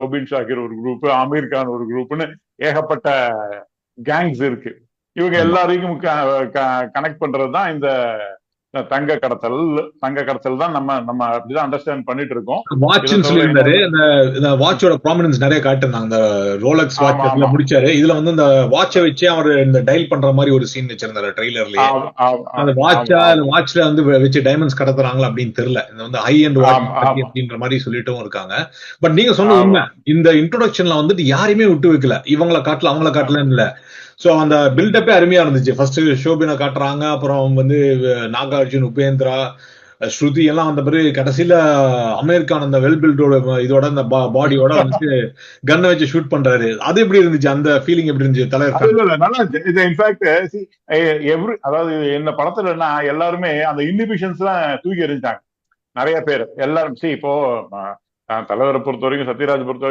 Robin Shakir ஒரு group, Aamir Khan ஒரு குரூப்னு ஏகப்பட்ட கேங்ஸ் இருக்கு. இவங்க ஆமா எல்லாரையும் கனெக்ட் பண்றதுதான் இந்த தங்க கடத்தல். தங்க கடத்தல் தான் நம்ம நம்ம அப்படிதான் அண்டர்ஸ்டாண்ட் பண்ணிட்டு இருக்கோம். இதை வாட்ச்னு தவிர சொல்லியிருந்தாரு. இன்னொன்னு, அந்த வாட்சோட ப்ராமினன்ஸ் நிறைய காட்டிருந்தாங்க. அந்த ரோலக்ஸ் ஆமா வாட்ச் அதுல ஆமா முடிச்சாரு. இதுல வந்து இந்த வாட்சை வச்சு அவர் இந்த டைல் பண்ற மாதிரி ஒரு சீன் வச்சிருந்தாரு ட்ரெய்லர்லயே. ஆமா அந்த ஆமா வாட்ச்ல வந்து வச்சு டைமண்ட்ஸ் கடத்துறாங்களா அப்படின்னு தெரியல. இந்த வந்து ஹை அண்ட் வாட்ச் ஆமா பத்தி ஆமா அப்படின்ற மாதிரி சொல்லிட்டும் இருக்காங்க. பட் நீங்க சொன்ன ஆமா உண்மை. இந்த இன்ட்ரோடக்ஷன்ல வந்துட்டு யாரையுமே விட்டு வைக்கல. இவங்கள காட்டல அவங்கள காட்டலன்னு இல்ல. சோ அந்த பில்டப்பே அருமையா இருந்துச்சு. ஃபர்ஸ்ட் ஷோபினை காட்டுறாங்க, அப்புறம் வந்து நாகார்ஜுன், உபேந்திரா, ஸ்ருதி எல்லாம் வந்த பிறகு கடைசியில அமெரிக்கான் அந்த வெல் பில்டோட இதோட அந்த பாடியோட வந்துட்டு கன்னை வச்சு ஷூட் பண்றாரு. அது எப்படி இருந்துச்சு? அந்த ஃபீலிங் எப்படி இருந்துச்சு அது தலைவர்? இல்ல இல்ல நல்லா இருந்துச்சு. இது இன்ஃபேக்ட் அதாவது இந்த படத்துலன்னா எல்லாருமே அந்த இன்ஹிபிஷன்ஸ் எல்லாம் தூக்கி எறிஞ்சாங்க நிறைய பேர். எல்லாரும் இப்போ தலைவரை பொறுத்த வரைக்கும், சத்யராஜ் பொறுத்த வரைக்கும்